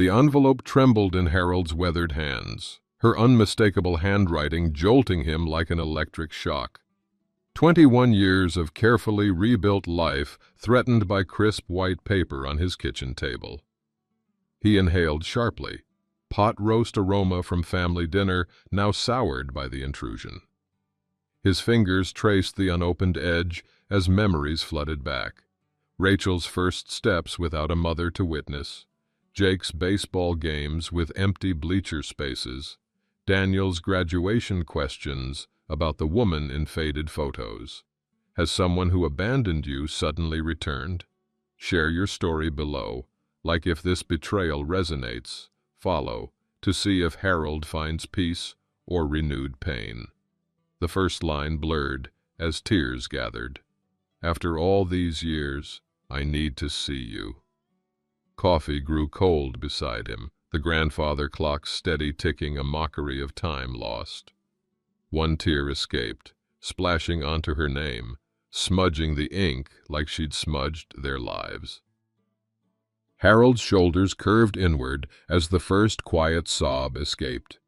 The envelope trembled in Harold's weathered hands, her unmistakable handwriting jolting him like an electric shock. 21 years of carefully rebuilt life threatened by crisp white paper on his kitchen table. He inhaled sharply, pot roast aroma from family dinner now soured by the intrusion. His fingers traced the unopened edge as memories flooded back. Rachel's first steps without a mother to witness, Jake's baseball games with empty bleacher spaces, Daniel's graduation questions about the woman in faded photos. Has someone who abandoned you suddenly returned? Share your story below, like if this betrayal resonates. Follow to see if Harold finds peace or renewed pain. The first line blurred as tears gathered. After all these years, I need to see you. Coffee grew cold beside him, the grandfather clock's steady ticking a mockery of time lost. One tear escaped, splashing onto her name, smudging the ink like she'd smudged their lives. Harold's shoulders curved inward as the first quiet sob escaped.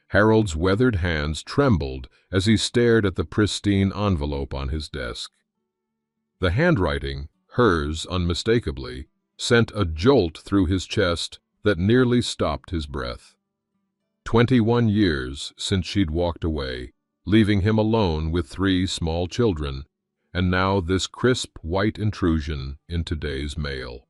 Harold's weathered hands trembled as he stared at the pristine envelope on his desk. The handwriting, hers unmistakably, sent a jolt through his chest that nearly stopped his breath. 21 years since she'd walked away, leaving him alone with 3 small children, and now this crisp white intrusion into today's mail.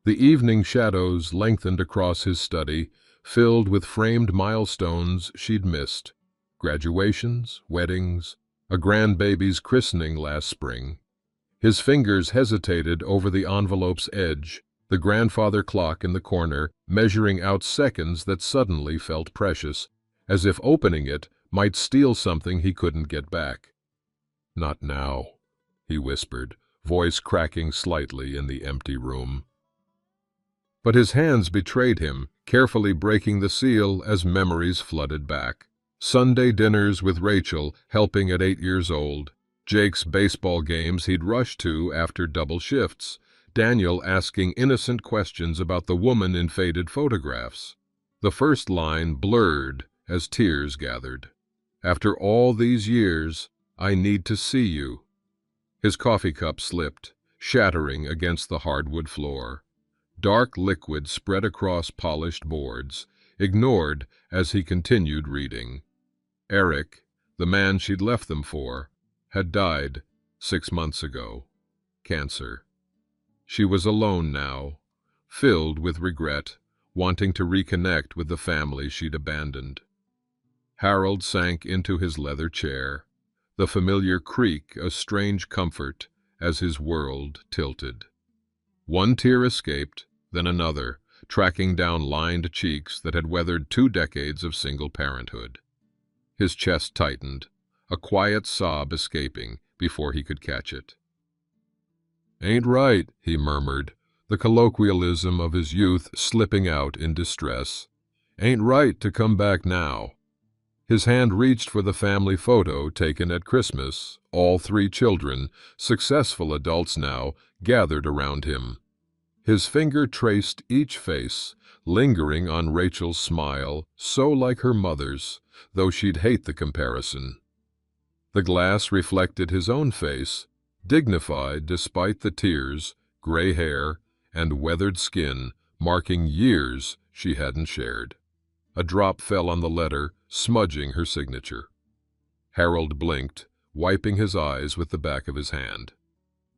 The evening shadows lengthened across his study, filled with framed milestones she'd missed. Graduations, weddings, a grandbaby's christening last spring. His fingers hesitated over the envelope's edge, the grandfather clock in the corner measuring out seconds that suddenly felt precious, as if opening it might steal something he couldn't get back. Not now, he whispered, voice cracking slightly in the empty room. But his hands betrayed him, carefully breaking the seal as memories flooded back. Sunday dinners with Rachel helping at 8 years old, Jake's baseball games he'd rush to after double shifts, Daniel asking innocent questions about the woman in faded photographs. The first line blurred as tears gathered. After all these years, I need to see you. His coffee cup slipped, shattering against the hardwood floor. Dark liquid spread across polished boards, ignored as he continued reading. Eric, the man she'd left them for, had died 6 months ago. Cancer. She was alone now, filled with regret, wanting to reconnect with the family she'd abandoned. Harold sank into his leather chair, the familiar creak a strange comfort as his world tilted. One tear escaped, then another, tracking down lined cheeks that had weathered 2 decades of single parenthood. His chest tightened, a quiet sob escaping before he could catch it. "Ain't right," he murmured, the colloquialism of his youth slipping out in distress. "Ain't right to come back now." His hand reached for the family photo taken at Christmas, all 3 children, successful adults now, gathered around him. His finger traced each face, lingering on Rachel's smile, so like her mother's, though she'd hate the comparison. The glass reflected his own face, dignified despite the tears, gray hair, and weathered skin, marking years she hadn't shared. A drop fell on the letter, smudging her signature. Harold blinked, wiping his eyes with the back of his hand.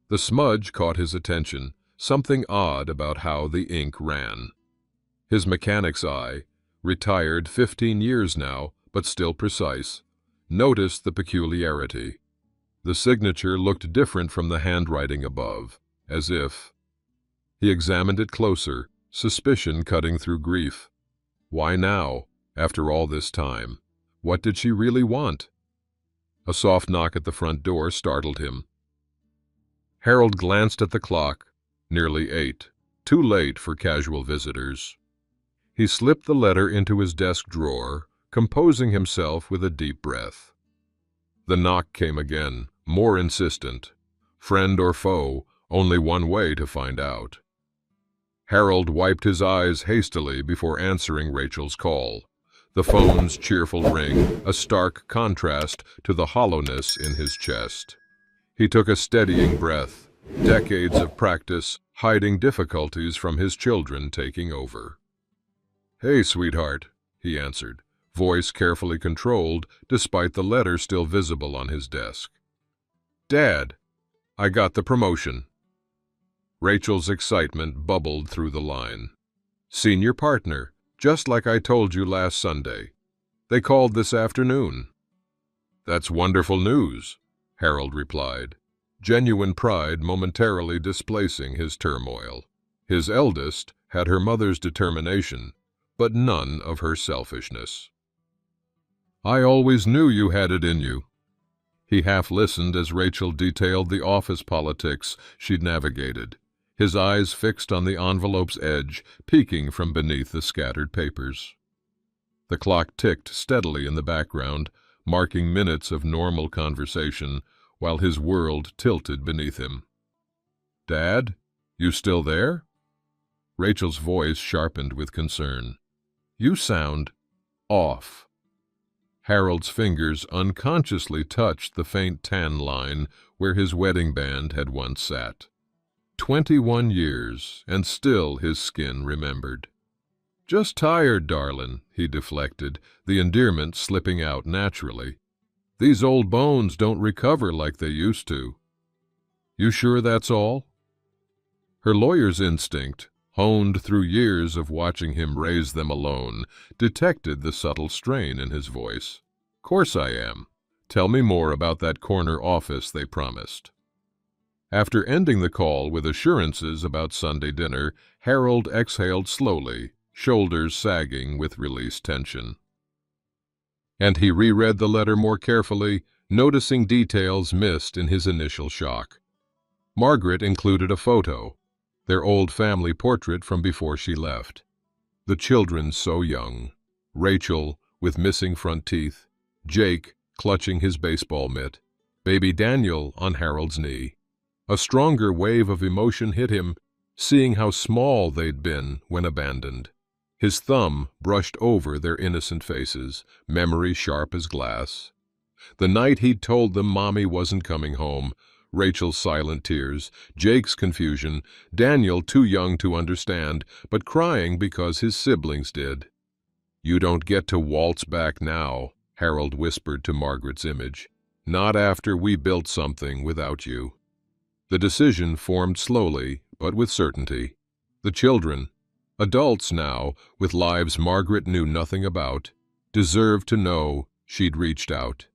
The smudge caught his attention, something odd about how the ink ran. His mechanic's eye, retired 15 years now, but still precise, noticed the peculiarity. The signature looked different from the handwriting above, as if. He examined it closer, suspicion cutting through grief. Why now, after all this time? What did she really want? A soft knock at the front door startled him. Harold glanced at the clock. Nearly 8. Too late for casual visitors. He slipped the letter into his desk drawer, composing himself with a deep breath. The knock came again, more insistent. Friend or foe, only one way to find out. Harold wiped his eyes hastily before answering Rachel's call. The phone's cheerful ring, a stark contrast to the hollowness in his chest. He took a steadying breath, decades of practice hiding difficulties from his children taking over. "Hey, sweetheart," he answered, voice carefully controlled despite the letter still visible on his desk. "Dad, I got the promotion." Rachel's excitement bubbled through the line. "Senior partner, just like I told you last Sunday. They called this afternoon." "That's wonderful news," Harold replied, genuine pride momentarily displacing his turmoil. His eldest had her mother's determination, but none of her selfishness. "I always knew you had it in you." He half listened as Rachel detailed the office politics she'd navigated, his eyes fixed on the envelope's edge, peeking from beneath the scattered papers. The clock ticked steadily in the background, marking minutes of normal conversation, while his world tilted beneath him. "Dad, you still there?" Rachel's voice sharpened with concern. "You sound off." Harold's fingers unconsciously touched the faint tan line where his wedding band had once sat. 21 years, and still his skin remembered. "Just tired, darlin'," he deflected, the endearment slipping out naturally. "These old bones don't recover like they used to." "You sure that's all?" Her lawyer's instinct, honed through years of watching him raise them alone, detected the subtle strain in his voice. "Course I am. Tell me more about that corner office they promised." After ending the call with assurances about Sunday dinner, Harold exhaled slowly, shoulders sagging with released tension. And he reread the letter more carefully, noticing details missed in his initial shock. Margaret included a photo, their old family portrait from before she left. The children so young, Rachel with missing front teeth, Jake clutching his baseball mitt, baby Daniel on Harold's knee. A stronger wave of emotion hit him, seeing how small they'd been when abandoned. His thumb brushed over their innocent faces, memory sharp as glass. The night he'd told them Mommy wasn't coming home, Rachel's silent tears, Jake's confusion, Daniel too young to understand, but crying because his siblings did. "You don't get to waltz back now," Harold whispered to Margaret's image. "Not after we built something without you." The decision formed slowly, but with certainty. The children, adults now, with lives Margaret knew nothing about, deserved to know she'd reached out.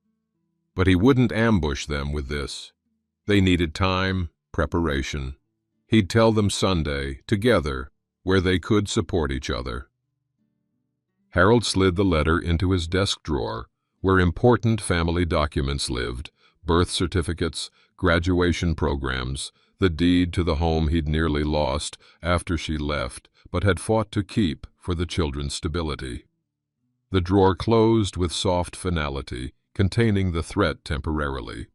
But he wouldn't ambush them with this. They needed time, preparation. He'd tell them Sunday, together, where they could support each other. Harold slid the letter into his desk drawer, where important family documents lived, birth certificates, graduation programs, the deed to the home he'd nearly lost after she left, but had fought to keep for the children's stability. The drawer closed with soft finality, containing the threat temporarily.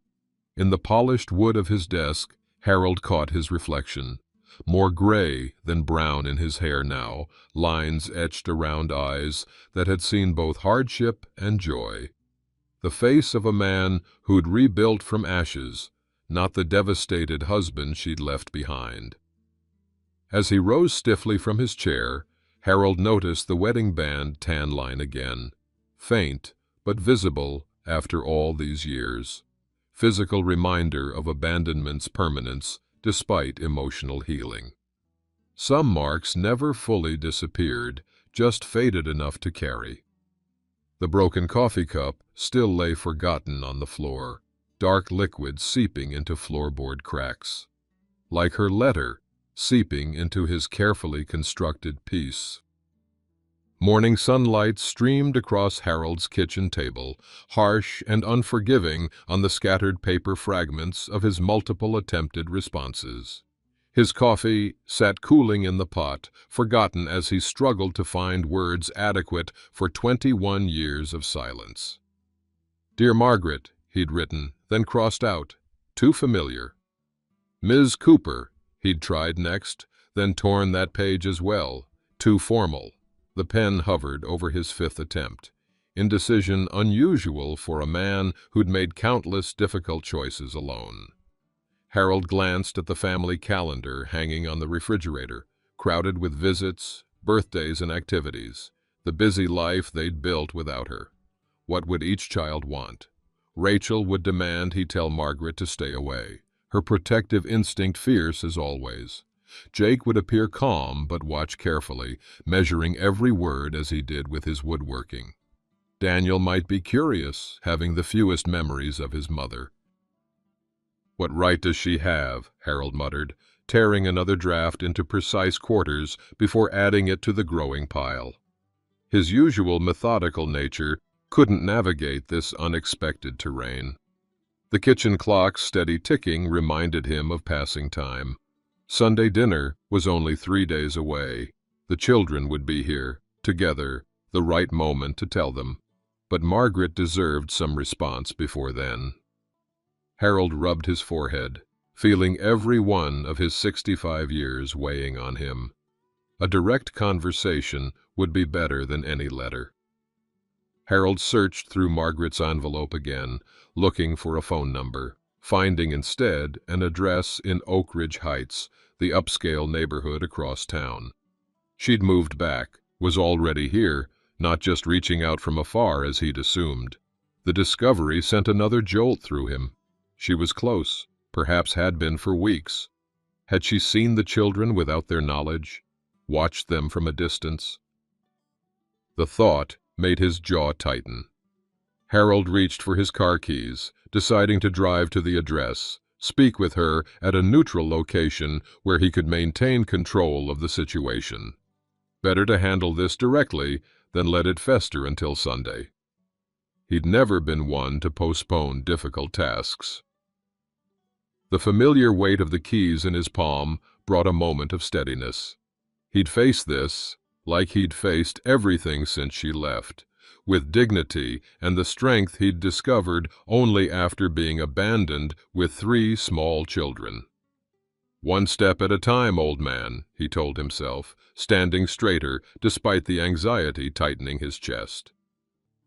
In the polished wood of his desk, Harold caught his reflection. More gray than brown in his hair now, lines etched around eyes that had seen both hardship and joy. The face of a man who'd rebuilt from ashes, not the devastated husband she'd left behind. As he rose stiffly from his chair, Harold noticed the wedding band tan line again, faint but visible after all these years. Physical reminder of abandonment's permanence despite emotional healing. Some marks never fully disappeared, just faded enough to carry. The broken coffee cup still lay forgotten on the floor, dark liquid seeping into floorboard cracks. Like her letter, seeping into his carefully constructed piece. Morning sunlight streamed across Harold's kitchen table, harsh and unforgiving on the scattered paper fragments of his multiple attempted responses. His coffee sat cooling in the pot, forgotten as he struggled to find words adequate for 21 years of silence. "Dear Margaret," he'd written, then crossed out. Too familiar. "Ms. Cooper," he'd tried next, then torn that page as well. Too formal. The pen hovered over his fifth attempt. Indecision unusual for a man who'd made countless difficult choices alone. Harold glanced at the family calendar hanging on the refrigerator, crowded with visits, birthdays, and activities. The busy life they'd built without her. What would each child want? Rachel would demand he tell Margaret to stay away, her protective instinct fierce as always. Jake would appear calm but watch carefully, measuring every word as he did with his woodworking. Daniel might be curious, having the fewest memories of his mother. "What right does she have?" Harold muttered, tearing another draft into precise quarters before adding it to the growing pile. His usual methodical nature couldn't navigate this unexpected terrain. The kitchen clock's steady ticking reminded him of passing time. Sunday dinner was only 3 days away. The children would be here, together, the right moment to tell them. But Margaret deserved some response before then. Harold rubbed his forehead, feeling every one of his 65 years weighing on him. A direct conversation would be better than any letter. Harold searched through Margaret's envelope again, looking for a phone number, finding instead an address in Oak Ridge Heights, the upscale neighborhood across town. She'd moved back, was already here, not just reaching out from afar as he'd assumed. The discovery sent another jolt through him. She was close, perhaps had been for weeks. Had she seen the children without their knowledge, watched them from a distance? The thought made his jaw tighten. Harold reached for his car keys, deciding to drive to the address, speak with her at a neutral location where he could maintain control of the situation. Better to handle this directly than let it fester until Sunday. He'd never been one to postpone difficult tasks. The familiar weight of the keys in his palm brought a moment of steadiness. He'd face this, like he'd faced everything since she left, with dignity and the strength he'd discovered only after being abandoned with 3 small children. "One step at a time, old man," he told himself, standing straighter despite the anxiety tightening his chest.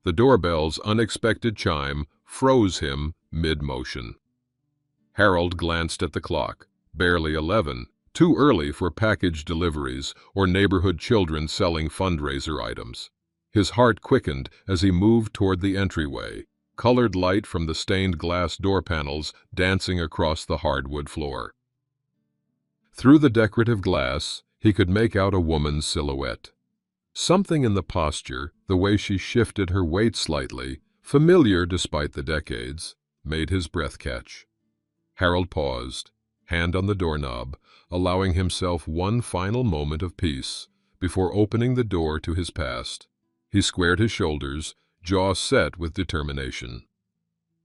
The doorbell's unexpected chime froze him mid-motion. Harold glanced at the clock. Barely 11, too early for package deliveries or neighborhood children selling fundraiser items. His heart quickened as he moved toward the entryway, colored light from the stained glass door panels dancing across the hardwood floor. Through the decorative glass, he could make out a woman's silhouette. Something in the posture, the way she shifted her weight slightly, familiar despite the decades, made his breath catch. Harold paused, hand on the doorknob, allowing himself one final moment of peace before opening the door to his past. He squared his shoulders, jaw set with determination.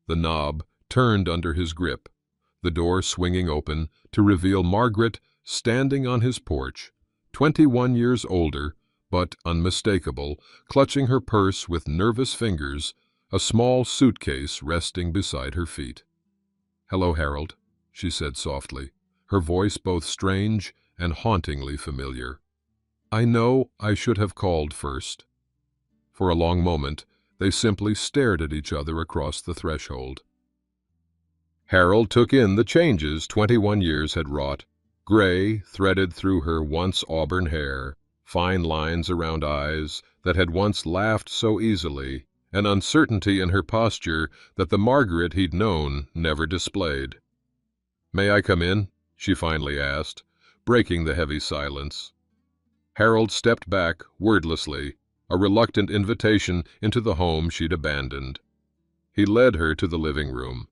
The knob turned under his grip, the door swinging open to reveal Margaret standing on his porch, 21 years older, but unmistakable, clutching her purse with nervous fingers, a small suitcase resting beside her feet. "Hello, Harold," she said softly, her voice both strange and hauntingly familiar. "I know I should have called first." For a long moment, they simply stared at each other across the threshold. Harold took in the changes 21 years had wrought. Gray threaded through her once auburn hair, fine lines around eyes that had once laughed so easily, an uncertainty in her posture that the Margaret he'd known never displayed. "May I come in?" she finally asked, breaking the heavy silence. Harold stepped back wordlessly, a reluctant invitation into the home she'd abandoned. He led her to the living room,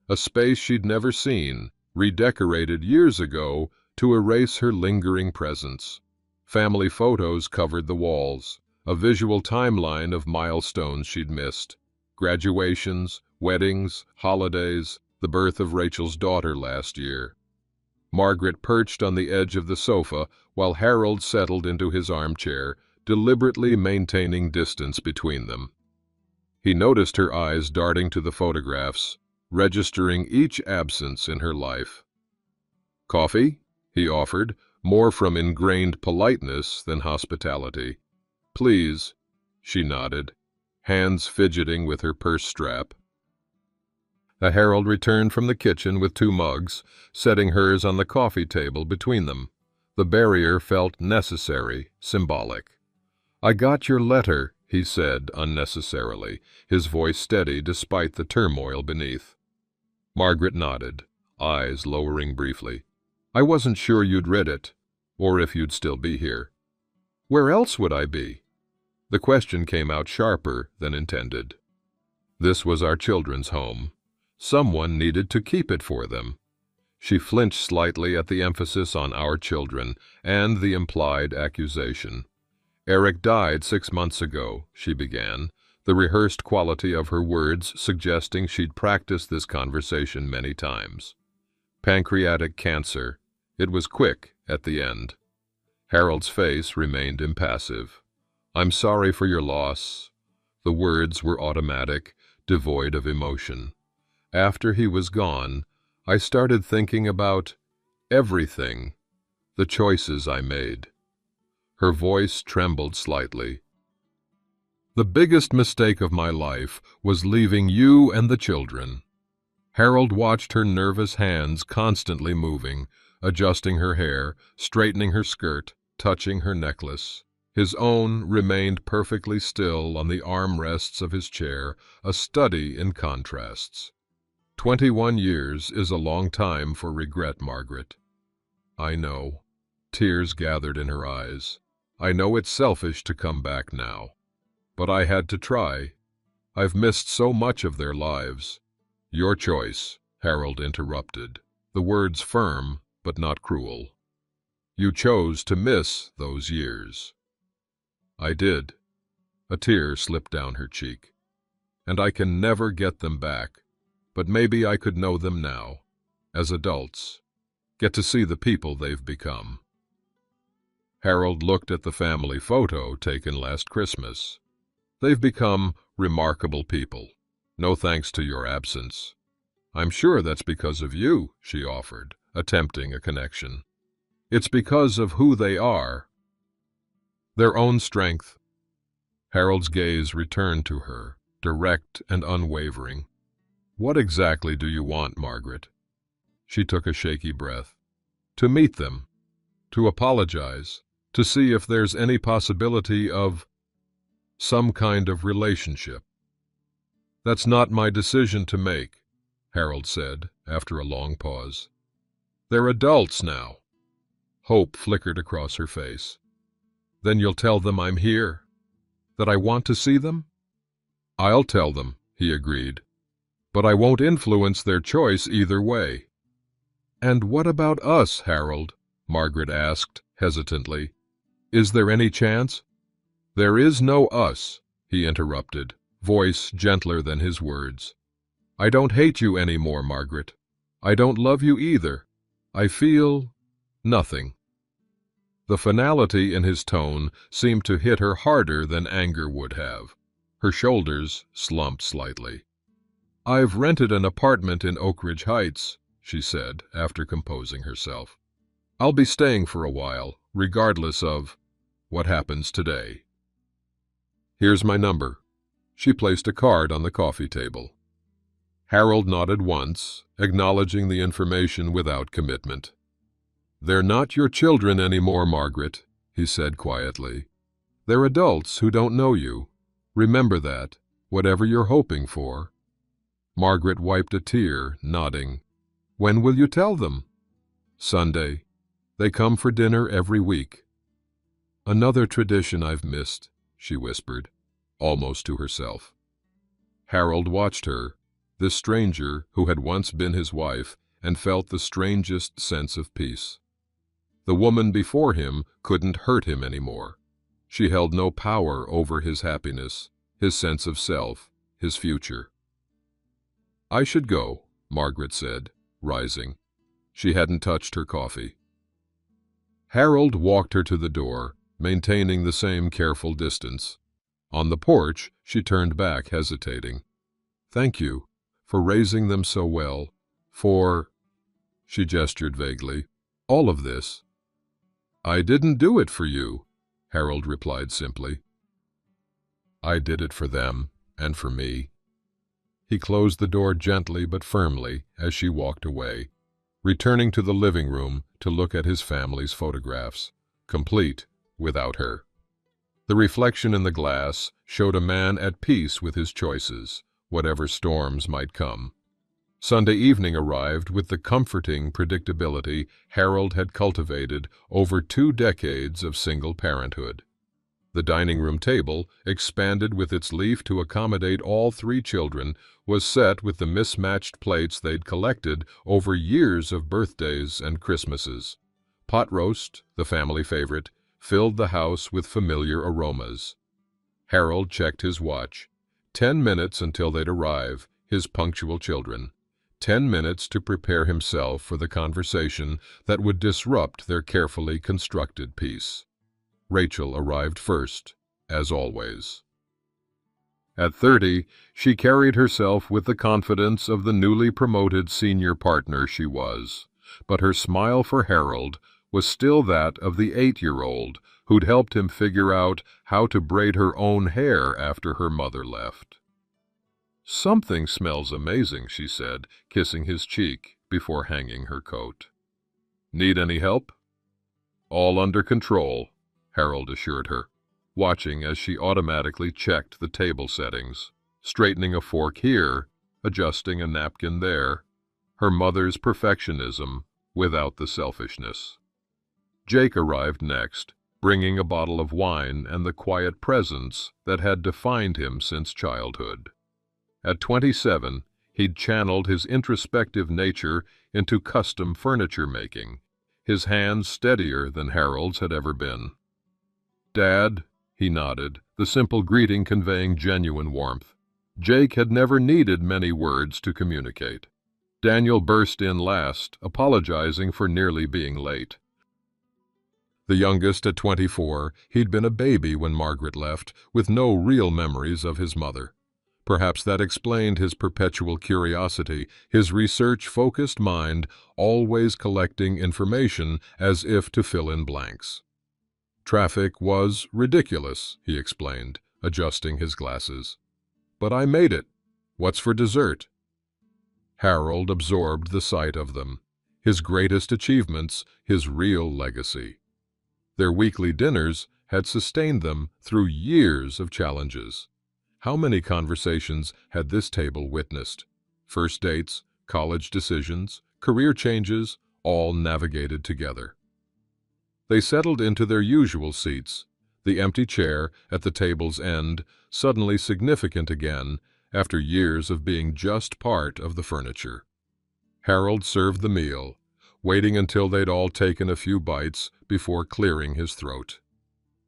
a space she'd never seen, redecorated years ago to erase her lingering presence. Family photos covered the walls, a visual timeline of milestones she'd missed. Graduations, weddings, holidays, the birth of Rachel's daughter last year. Margaret perched on the edge of the sofa while Harold settled into his armchair, deliberately maintaining distance between them. He noticed her eyes darting to the photographs, registering each absence in her life. "Coffee?" he offered, more from ingrained politeness than hospitality. "Please," she nodded, hands fidgeting with her purse strap. A herald returned from the kitchen with 2 mugs, setting hers on the coffee table between them. The barrier felt necessary, symbolic. "I got your letter," he said unnecessarily, his voice steady despite the turmoil beneath. Margaret nodded, eyes lowering briefly. "I wasn't sure you'd read it, or if you'd still be here." "Where else would I be?" The question came out sharper than intended. This was our children's home. Someone needed to keep it for them. She flinched slightly at the emphasis on our children and the implied accusation. "Eric died 6 months ago," she began, the rehearsed quality of her words suggesting she'd practiced this conversation many times. "Pancreatic cancer. It was quick at the end." Harold's face remained impassive. "I'm sorry for your loss." The words were automatic, devoid of emotion. After he was gone, I started thinking about everything, the choices I made. Her voice trembled slightly. "The biggest mistake of my life was leaving you and the children." Harold watched her nervous hands constantly moving, adjusting her hair, straightening her skirt, touching her necklace. His own remained perfectly still on the armrests of his chair, a study in contrasts. 21 years is a long time for regret, Margaret." "I know." Tears gathered in her eyes. "I know it's selfish to come back now. But I had to try. I've missed so much of their lives." "Your choice," Harold interrupted, the words firm but not cruel. "You chose to miss those years." "I did." A tear slipped down her cheek. "And I can never get them back. But maybe I could know them now, as adults, get to see the people they've become." Harold looked at the family photo taken last Christmas. "They've become remarkable people, no thanks to your absence." "I'm sure that's because of you," she offered, attempting a connection. "It's because of who they are. Their own strength." Harold's gaze returned to her, direct and unwavering. "What exactly do you want, Margaret?" She took a shaky breath. "To meet them, to apologize, to see if there's any possibility of some kind of relationship." "That's not my decision to make," Harold said, after a long pause. "They're adults now." Hope flickered across her face. "Then you'll tell them I'm here? That I want to see them?" "I'll tell them," he agreed. "But I won't influence their choice either way." "And what about us, Harold?" Margaret asked, hesitantly. "Is there any chance?" "There is no us," he interrupted, voice gentler than his words. "I don't hate you anymore, Margaret. I don't love you either. I feel nothing." The finality in his tone seemed to hit her harder than anger would have. Her shoulders slumped slightly. "I've rented an apartment in Oak Ridge Heights," she said, after composing herself. "I'll be staying for a while, regardless of what happens today. Here's my number." She placed a card on the coffee table. Harold nodded once, acknowledging the information without commitment. "They're not your children anymore, Margaret," he said quietly. "They're adults who don't know you. Remember that, whatever you're hoping for." Margaret wiped a tear, nodding. "When will you tell them?" "Sunday. They come for dinner every week." "Another tradition I've missed," she whispered, almost to herself. Harold watched her, this stranger who had once been his wife, and felt the strangest sense of peace. The woman before him couldn't hurt him anymore. She held no power over his happiness, his sense of self, his future. "I should go," Margaret said, rising. She hadn't touched her coffee. Harold walked her to the door, maintaining the same careful distance. On the porch, she turned back, hesitating. "Thank you, for raising them so well, for," she gestured vaguely, "all of this." I didn't do it for you, Harold replied simply. I did it for them and for me. He closed the door gently but firmly as she walked away, returning to the living room to look at his family's photographs, complete without her. The reflection in the glass showed a man at peace with his choices, whatever storms might come. Sunday evening arrived with the comforting predictability Harold had cultivated over 2 decades of single parenthood. The dining room table, expanded with its leaf to accommodate all 3 children, was set with the mismatched plates they'd collected over years of birthdays and Christmases. Pot roast, the family favorite, filled the house with familiar aromas. Harold checked his watch. 10 minutes until they'd arrive, his punctual children. 10 minutes to prepare himself for the conversation that would disrupt their carefully constructed peace. Rachel arrived first, as always. At 30, she carried herself with the confidence of the newly promoted senior partner she was, but her smile for Harold was still that of the 8-year-old who'd helped him figure out how to braid her own hair after her mother left. "Something smells amazing," she said, kissing his cheek before hanging her coat. "Need any help?" "All under control," Harold assured her, watching as she automatically checked the table settings, straightening a fork here, adjusting a napkin there, her mother's perfectionism without the selfishness. Jake arrived next, bringing a bottle of wine and the quiet presence that had defined him since childhood. At 27, he'd channeled his introspective nature into custom furniture making, his hands steadier than Harold's had ever been. "Dad," he nodded, the simple greeting conveying genuine warmth. Jake had never needed many words to communicate. Daniel burst in last, apologizing for nearly being late. The youngest at 24, he'd been a baby when Margaret left, with no real memories of his mother. Perhaps that explained his perpetual curiosity, his research-focused mind always collecting information as if to fill in blanks. "Traffic was ridiculous," he explained, adjusting his glasses. "But I made it. What's for dessert?" Harold absorbed the sight of them, his greatest achievements, his real legacy. Their weekly dinners had sustained them through years of challenges. How many conversations had this table witnessed? First dates, college decisions, career changes, all navigated together. They settled into their usual seats, the empty chair at the table's end suddenly significant again after years of being just part of the furniture. Harold served the meal, waiting until they'd all taken a few bites before clearing his throat.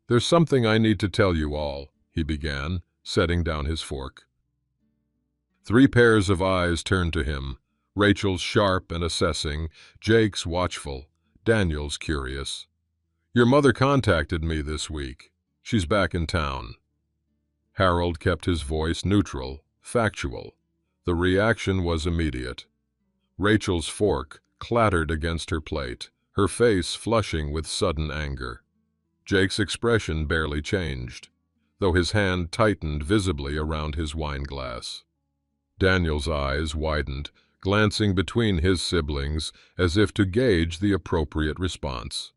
"There's something I need to tell you all," he began, setting down his fork. 3 pairs of eyes turned to him, Rachel's sharp and assessing, Jake's watchful, Daniel's curious. "Your mother contacted me this week. She's back in town." Harold kept his voice neutral, factual. The reaction was immediate. Rachel's fork clattered against her plate, her face flushing with sudden anger. Jake's expression barely changed, though his hand tightened visibly around his wine glass. Daniel's eyes widened, glancing between his siblings as if to gauge the appropriate response.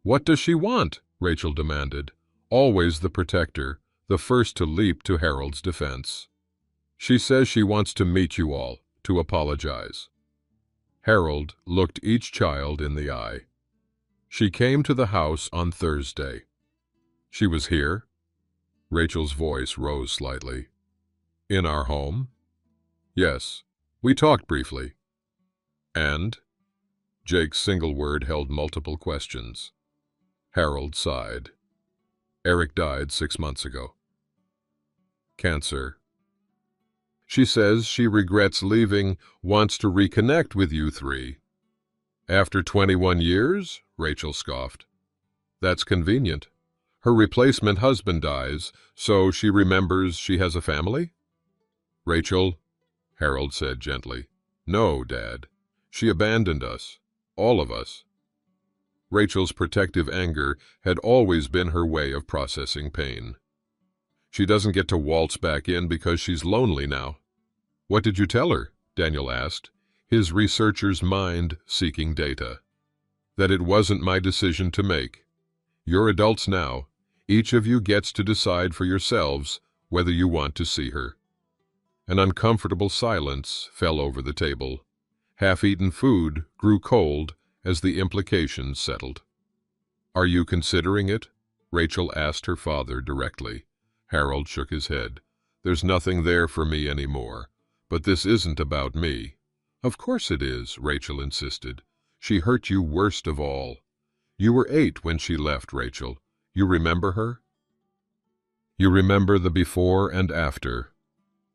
"What does she want?" Rachel demanded, always the protector, the first to leap to Harold's defense. "She says she wants to meet you all, to apologize." Harold looked each child in the eye. "She came to the house on Thursday." "She was here?" Rachel's voice rose slightly. "In our home?" "Yes. We talked briefly." "And?" Jake's single word held multiple questions. Harold sighed. "Eric died 6 months ago." "Cancer." "She says she regrets leaving, wants to reconnect with you 3. "After 21 years?" Rachel scoffed. "That's convenient. Her replacement husband dies, so she remembers she has a family?" "Rachel," Harold said gently, "no, Dad. She abandoned us. All of us." Rachel's protective anger had always been her way of processing pain. She doesn't get to waltz back in because she's lonely now. What did you tell her? Daniel asked, his researcher's mind seeking data. That it wasn't my decision to make. You're adults now. Each of you gets to decide for yourselves whether you want to see her. An uncomfortable silence fell over the table. Half-eaten food grew cold as the implications settled. Are you considering it? Rachel asked her father directly. Harold shook his head. There's nothing there for me anymore. But this isn't about me. Of course it is, Rachel insisted. She hurt you worst of all. You were 8 when she left, Rachel. You remember her? You remember the before and after.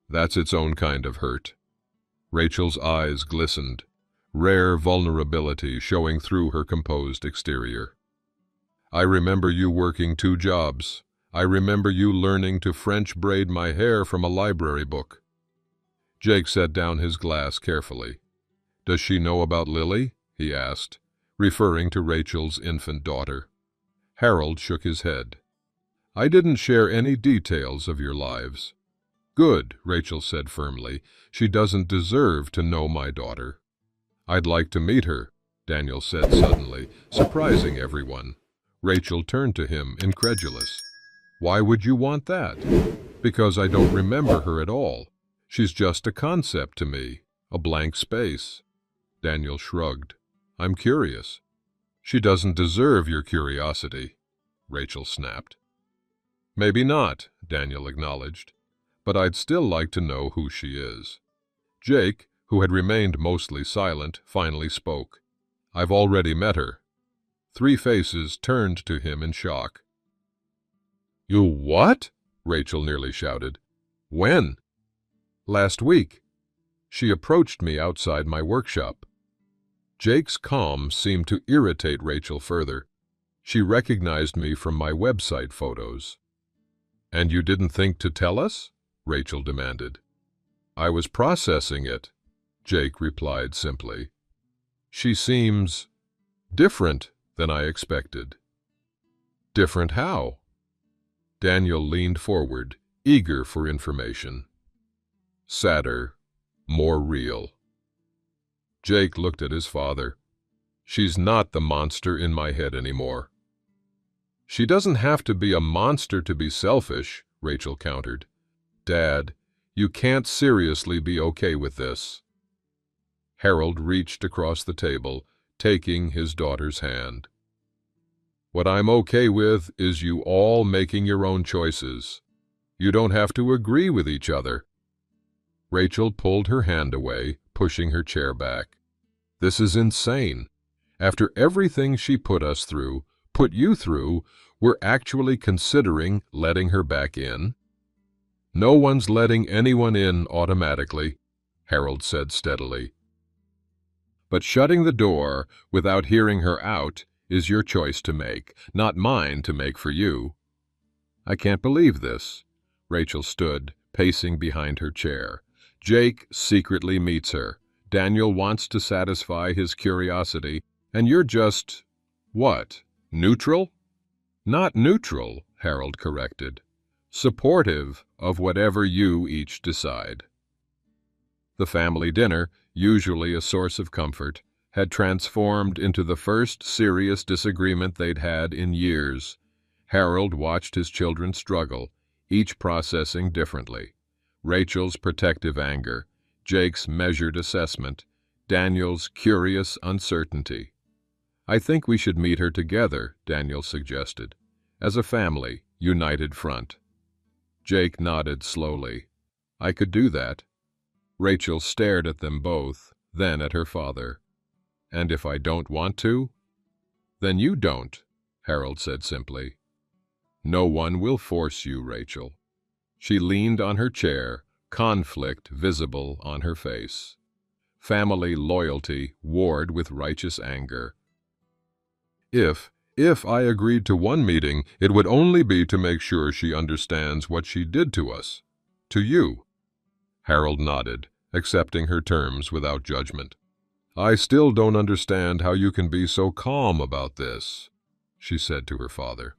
That's its own kind of hurt. Rachel's eyes glistened, rare vulnerability showing through her composed exterior. I remember you working 2 jobs. I remember you learning to French braid my hair from a library book. Jake set down his glass carefully. Does she know about Lily? He asked, referring to Rachel's infant daughter. Harold shook his head. I didn't share any details of your lives. Good, Rachel said firmly. She doesn't deserve to know my daughter. I'd like to meet her, Daniel said suddenly, surprising everyone. Rachel turned to him, incredulous. Why would you want that? Because I don't remember her at all. She's just a concept to me, a blank space. Daniel shrugged. I'm curious. She doesn't deserve your curiosity, Rachel snapped. Maybe not, Daniel acknowledged, but I'd still like to know who she is. Jake, who had remained mostly silent, finally spoke. I've already met her. 3 faces turned to him in shock. You what? Rachel nearly shouted. When? Last week. She approached me outside my workshop. Jake's calm seemed to irritate Rachel further. She recognized me from my website photos. And you didn't think to tell us? Rachel demanded. I was processing it, Jake replied simply. She seems different than I expected. Different how? Daniel leaned forward, eager for information. Sadder, more real. Jake looked at his father. She's not the monster in my head anymore. She doesn't have to be a monster to be selfish, Rachel countered. Dad, you can't seriously be okay with this. Harold reached across the table, taking his daughter's hand. What I'm okay with is you all making your own choices. You don't have to agree with each other. Rachel pulled her hand away, pushing her chair back. This is insane. After everything she put us through, put you through, we're actually considering letting her back in? No one's letting anyone in automatically, Harold said steadily. But shutting the door without hearing her out is your choice to make, not mine to make for you. I can't believe this. Rachel stood, pacing behind her chair. Jake secretly meets her. Daniel wants to satisfy his curiosity, and you're just, what, neutral? Not neutral, Harold corrected. Supportive of whatever you each decide. The family dinner, usually a source of comfort, had transformed into the first serious disagreement they'd had in years. Harold watched his children struggle, each processing differently. Rachel's protective anger, Jake's measured assessment, Daniel's curious uncertainty. I think we should meet her together, Daniel suggested, as a family, united front. Jake nodded slowly. I could do that. Rachel stared at them both, then at her father. And if I don't want to? Then you don't, Harold said simply. No one will force you, Rachel. She leaned on her chair, conflict visible on her face. Family loyalty warred with righteous anger. If I agreed to one meeting, it would only be to make sure she understands what she did to us. To you. Harold nodded, accepting her terms without judgment. "I still don't understand how you can be so calm about this," she said to her father.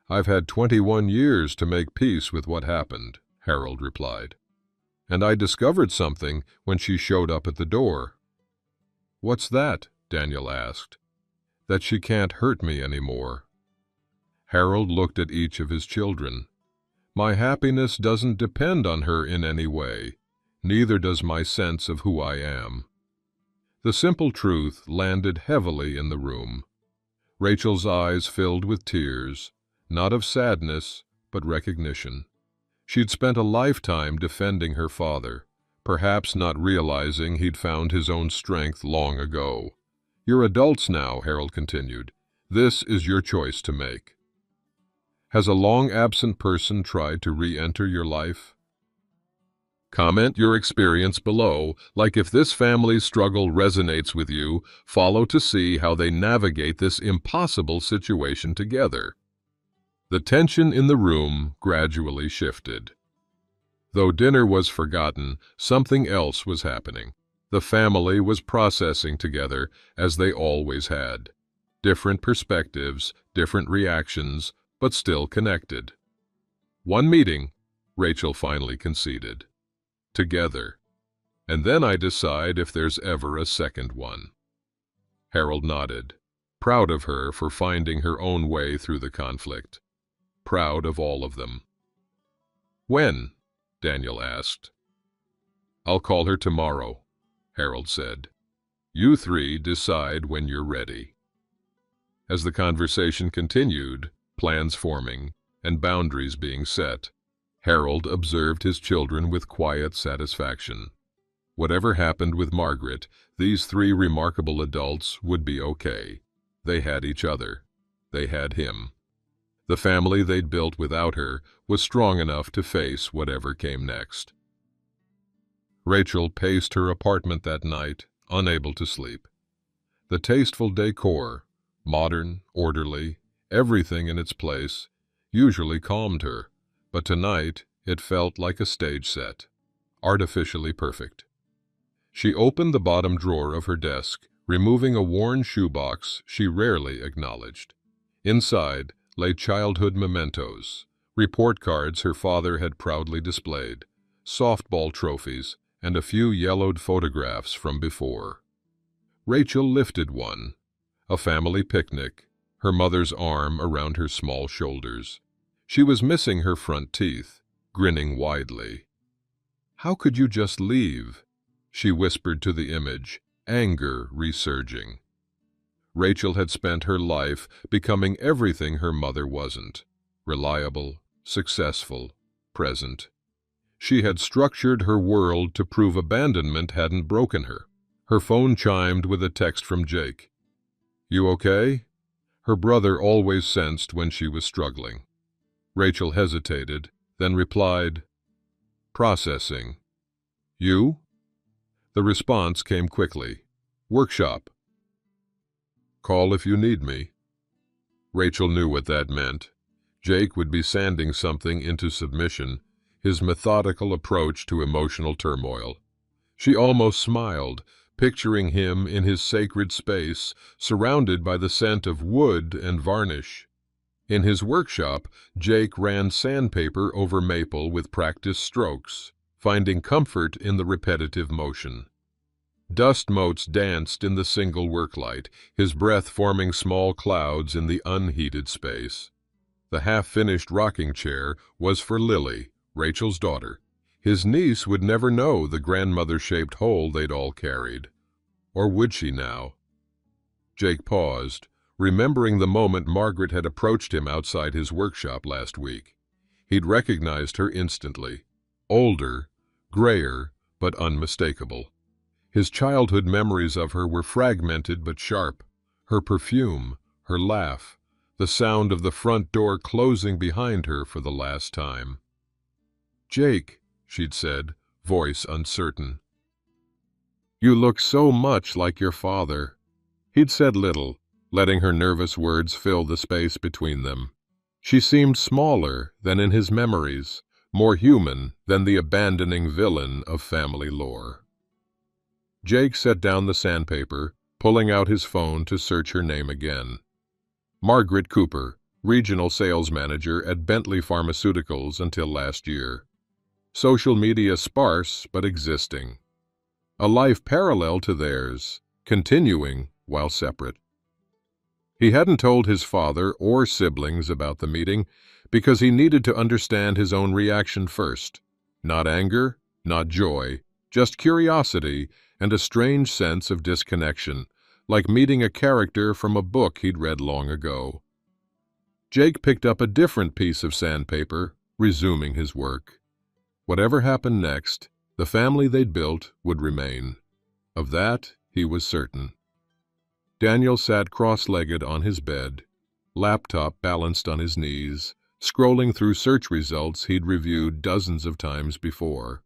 "I've had 21 years to make peace with what happened," Harold replied. "And I discovered something when she showed up at the door." "What's that?" Daniel asked. "That she can't hurt me anymore." Harold looked at each of his children. "My happiness doesn't depend on her in any way. Neither does my sense of who I am." The simple truth landed heavily in the room. Rachel's eyes filled with tears, not of sadness, but recognition. She'd spent a lifetime defending her father, perhaps not realizing he'd found his own strength long ago. "You're adults now," Harold continued. "This is your choice to make." Has a long-absent person tried to re-enter your life? Comment your experience below, like if this family's struggle resonates with you, follow to see how they navigate this impossible situation together. The tension in the room gradually shifted. Though dinner was forgotten, something else was happening. The family was processing together, as they always had. Different perspectives, different reactions, but still connected. "One meeting," Rachel finally conceded. "Together. And then I decide if there's ever a second one." Harold nodded, proud of her for finding her own way through the conflict. Proud of all of them. "When?" Daniel asked. "I'll call her tomorrow," Harold said. "You three decide when you're ready." As the conversation continued, plans forming, and boundaries being set, Harold observed his children with quiet satisfaction. Whatever happened with Margaret, these three remarkable adults would be okay. They had each other. They had him. The family they'd built without her was strong enough to face whatever came next. Rachel paced her apartment that night, unable to sleep. The tasteful decor, modern, orderly, everything in its place, usually calmed her, but tonight it felt like a stage set, artificially perfect. She opened the bottom drawer of her desk, removing a worn shoebox she rarely acknowledged. Inside lay childhood mementos, report cards her father had proudly displayed, softball trophies, and a few yellowed photographs from before. Rachel lifted one, a family picnic, her mother's arm around her small shoulders. She was missing her front teeth, grinning widely. "How could you just leave?" she whispered to the image, anger resurging. Rachel had spent her life becoming everything her mother wasn't: reliable, successful, present. She had structured her world to prove abandonment hadn't broken her. Her phone chimed with a text from Jake. "You okay?" Her brother always sensed when she was struggling. Rachel hesitated, then replied, "Processing." "You?" The response came quickly. "Workshop." "Call if you need me." Rachel knew what that meant. Jake would be sanding something into submission, his methodical approach to emotional turmoil. She almost smiled, picturing him in his sacred space, surrounded by the scent of wood and varnish. In his workshop, Jake ran sandpaper over maple with practiced strokes, finding comfort in the repetitive motion. Dust motes danced in the single worklight, his breath forming small clouds in the unheated space. The half-finished rocking chair was for Lily, Rachel's daughter. His niece would never know the grandmother-shaped hole they'd all carried. Or would she now? Jake paused, remembering the moment Margaret had approached him outside his workshop last week. He'd recognized her instantly. Older, grayer, but unmistakable. His childhood memories of her were fragmented but sharp. Her perfume, her laugh, the sound of the front door closing behind her for the last time. "Jake," she'd said, voice uncertain. "You look so much like your father." He'd said little, letting her nervous words fill the space between them. She seemed smaller than in his memories, more human than the abandoning villain of family lore. Jake set down the sandpaper, pulling out his phone to search her name again. Margaret Cooper, regional sales manager at Bentley Pharmaceuticals until last year. Social media sparse but existing. A life parallel to theirs, continuing while separate. He hadn't told his father or siblings about the meeting because he needed to understand his own reaction first. Not anger, not joy, just curiosity and a strange sense of disconnection, like meeting a character from a book he'd read long ago. Jake picked up a different piece of sandpaper, resuming his work. Whatever happened next, the family they'd built would remain. Of that, he was certain. Daniel sat cross-legged on his bed, laptop balanced on his knees, scrolling through search results he'd reviewed dozens of times before.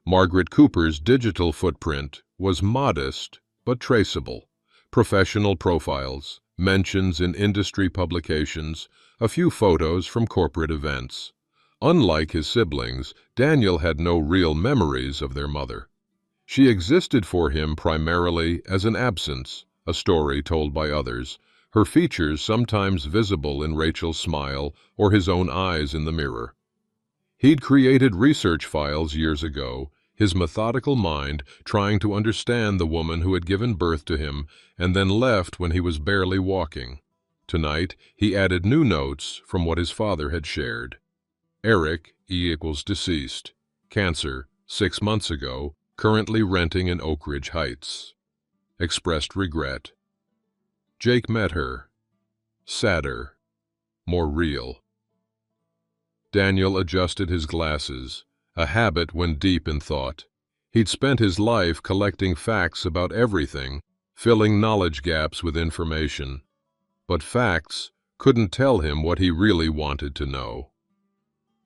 Margaret Cooper's digital footprint was modest but traceable. Professional profiles, mentions in industry publications, a few photos from corporate events. Unlike his siblings, Daniel had no real memories of their mother. She existed for him primarily as an absence, a story told by others, her features sometimes visible in Rachel's smile or his own eyes in the mirror. He'd created research files years ago, his methodical mind trying to understand the woman who had given birth to him and then left when he was barely walking. Tonight, he added new notes from what his father had shared. Eric, E = deceased. Cancer, 6 months ago, currently renting in Oak Ridge Heights. Expressed regret. Jake met her. Sadder. More real. Daniel adjusted his glasses, a habit when deep in thought. He'd spent his life collecting facts about everything, filling knowledge gaps with information. But facts couldn't tell him what he really wanted to know.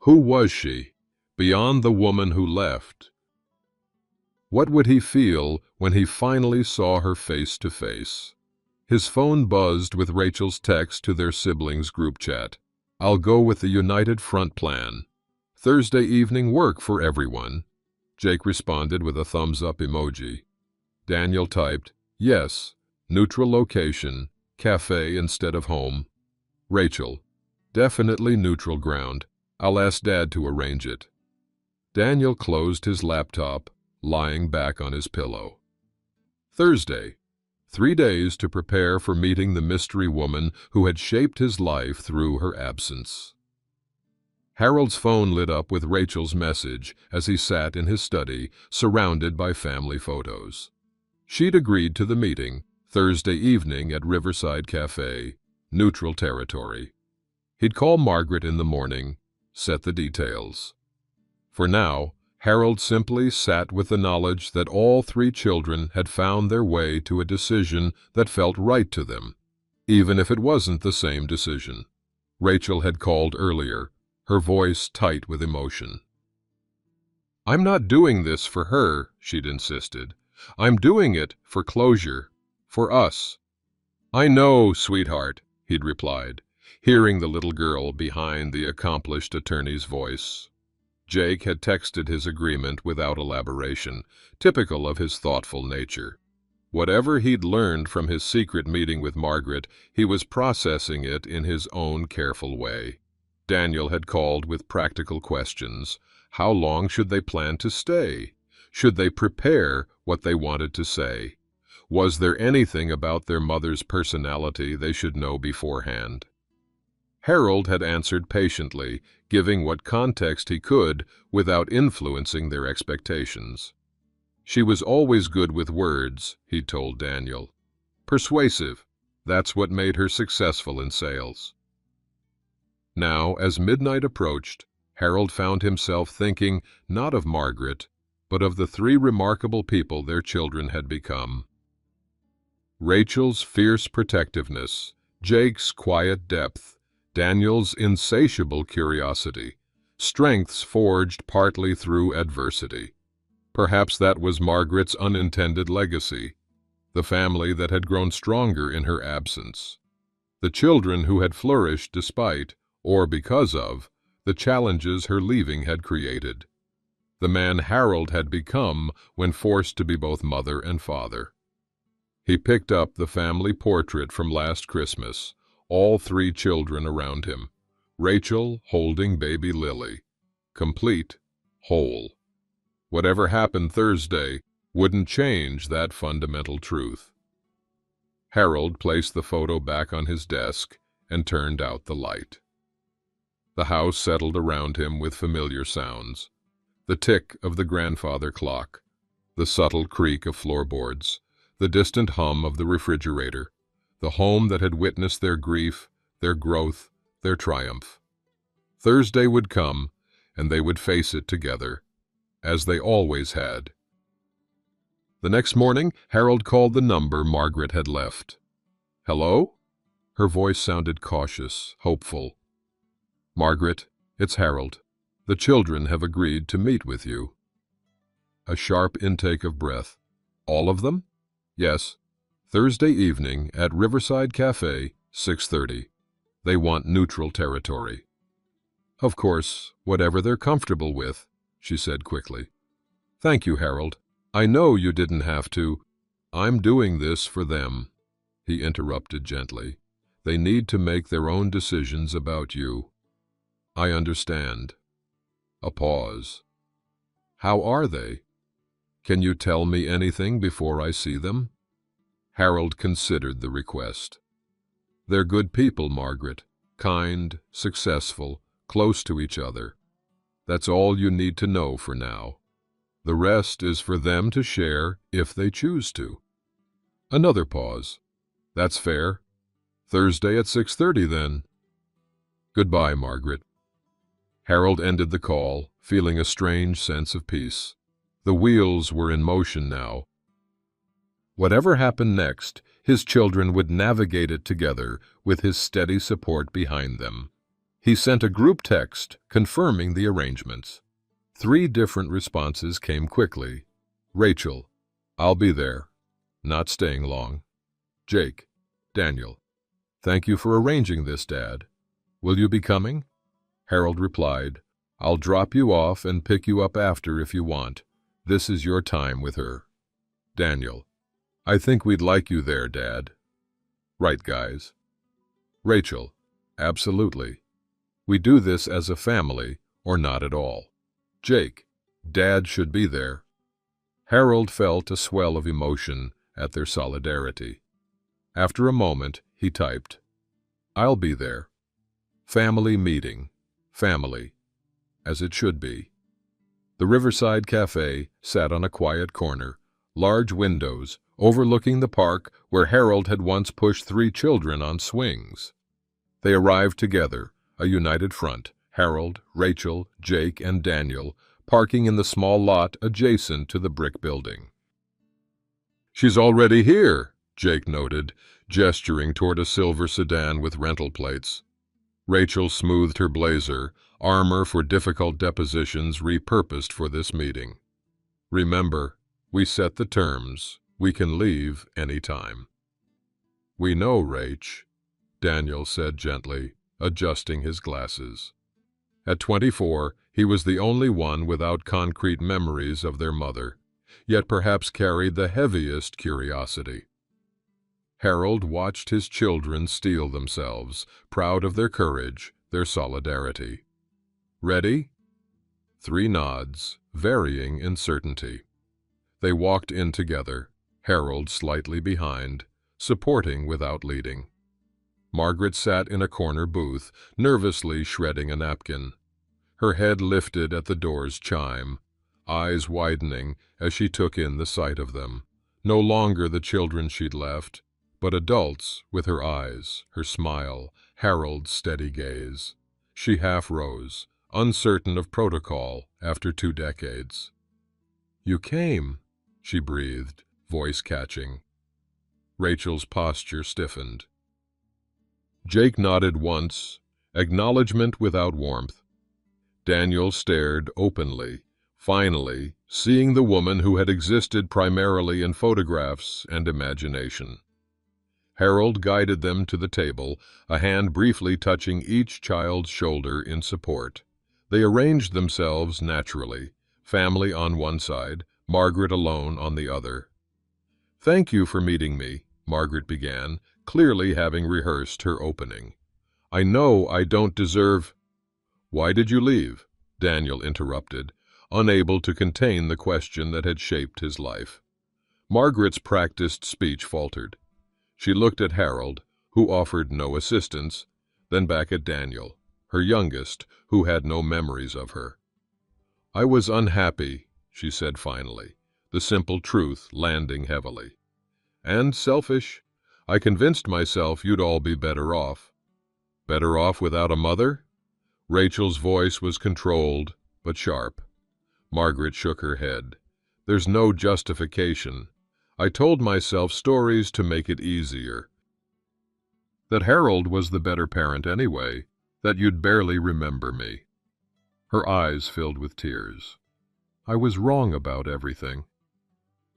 Who was she, beyond the woman who left? What would he feel when he finally saw her face to face? His phone buzzed with Rachel's text to their siblings' group chat. "I'll go with the United Front plan. Thursday evening work for everyone." Jake responded with a thumbs-up emoji. Daniel typed, "Yes, neutral location, cafe instead of home." Rachel, "Definitely neutral ground. I'll ask Dad to arrange it." Daniel closed his laptop, lying back on his pillow. Thursday. 3 days to prepare for meeting the mystery woman who had shaped his life through her absence. Harold's phone lit up with Rachel's message as he sat in his study, surrounded by family photos. She'd agreed to the meeting, Thursday evening at Riverside Cafe, neutral territory. He'd call Margaret in the morning, set the details. For now, Harold simply sat with the knowledge that all 3 children had found their way to a decision that felt right to them, even if it wasn't the same decision. Rachel had called earlier, her voice tight with emotion. "I'm not doing this for her," she'd insisted. "I'm doing it for closure, for us." "I know, sweetheart," he'd replied, hearing the little girl behind the accomplished attorney's voice. Jake had texted his agreement without elaboration, typical of his thoughtful nature. Whatever he'd learned from his secret meeting with Margaret, he was processing it in his own careful way. Daniel had called with practical questions. How long should they plan to stay? Should they prepare what they wanted to say? Was there anything about their mother's personality they should know beforehand? Harold had answered patiently, giving what context he could without influencing their expectations. She was always good with words, he told Daniel. Persuasive, that's what made her successful in sales. Now, as midnight approached, Harold found himself thinking not of Margaret, but of the 3 remarkable people their children had become. Rachel's fierce protectiveness, Jake's quiet depth, Daniel's insatiable curiosity, strengths forged partly through adversity. Perhaps that was Margaret's unintended legacy, the family that had grown stronger in her absence, the children who had flourished despite, or because of, the challenges her leaving had created. the man Harold had become when forced to be both mother and father. He picked up the family portrait from last Christmas, all 3 children around him, Rachel holding baby Lily, complete, whole. Whatever happened Thursday wouldn't change that fundamental truth. Harold placed the photo back on his desk and turned out the light. The house settled around him with familiar sounds. The tick of the grandfather clock, the subtle creak of floorboards, the distant hum of the refrigerator, the home that had witnessed their grief, their growth, their triumph. Thursday would come, and they would face it together, as they always had. The next morning, Harold called the number Margaret had left. "Hello?" Her voice sounded cautious, hopeful. "Margaret, it's Harold. The children have agreed to meet with you." A sharp intake of breath. "All of them?" "Yes. Thursday evening at Riverside Cafe, 6:30. They want neutral territory." "Of course, whatever they're comfortable with," she said quickly. "Thank you, Harold. I know you didn't have to." "I'm doing this for them," he interrupted gently. "They need to make their own decisions about you." "I understand." A pause. "How are they? Can you tell me anything before I see them?" Harold considered the request. "They're good people, Margaret. Kind, successful, close to each other. That's all you need to know for now. The rest is for them to share if they choose to." Another pause. "That's fair. Thursday at 6:30 then." "Goodbye, Margaret." Harold ended the call, feeling a strange sense of peace. The wheels were in motion now. Whatever happened next, his children would navigate it together with his steady support behind them. He sent a group text confirming the arrangements. 3 different responses came quickly. Rachel, "I'll be there. Not staying long." Jake, "Daniel, thank you for arranging this, Dad. Will you be coming?" Harold replied, "I'll drop you off and pick you up after if you want. This is your time with her." Daniel, "I think we'd like you there, Dad." "Right, guys." Rachel, "Absolutely. We do this as a family or not at all." Jake, "Dad should be there." Harold felt a swell of emotion at their solidarity. After a moment, he typed, "I'll be there. Family meeting. Family. As it should be." The Riverside Cafe sat on a quiet corner, large windows overlooking the park where Harold had once pushed 3 children on swings. They arrived together, a united front, Harold, Rachel, Jake, and Daniel, parking in the small lot adjacent to the brick building. "She's already here," Jake noted, gesturing toward a silver sedan with rental plates. Rachel smoothed her blazer, armor for difficult depositions repurposed for this meeting. "Remember, we set the terms. We can leave any time." "We know, Rach," Daniel said gently, adjusting his glasses. At 24, he was the only one without concrete memories of their mother, yet perhaps carried the heaviest curiosity. Harold watched his children steel themselves, proud of their courage, their solidarity. "Ready?" 3 nods, varying in certainty. They walked in together, Harold slightly behind, supporting without leading. Margaret sat in a corner booth, nervously shredding a napkin. Her head lifted at the door's chime, eyes widening as she took in the sight of them. No longer the children she'd left, but adults with her eyes, her smile, Harold's steady gaze. She half rose, uncertain of protocol after 2 decades. "You came," she breathed, voice catching. Rachel's posture stiffened. Jake nodded once, acknowledgement without warmth. Daniel stared openly, finally seeing the woman who had existed primarily in photographs and imagination. Harold guided them to the table, a hand briefly touching each child's shoulder in support. They arranged themselves naturally, family on one side, Margaret alone on the other. "Thank you for meeting me," Margaret began, clearly having rehearsed her opening. "I know I don't deserve—" "Why did you leave?" Daniel interrupted, unable to contain the question that had shaped his life. Margaret's practiced speech faltered. She looked at Harold, who offered no assistance, then back at Daniel, her youngest, who had no memories of her. "I was unhappy," she said finally, the simple truth landing heavily. "And selfish. I convinced myself you'd all be better off." "Better off without a mother?" Rachel's voice was controlled, but sharp. Margaret shook her head. "There's no justification. I told myself stories to make it easier. That Harold was the better parent anyway, that you'd barely remember me." Her eyes filled with tears. "I was wrong about everything.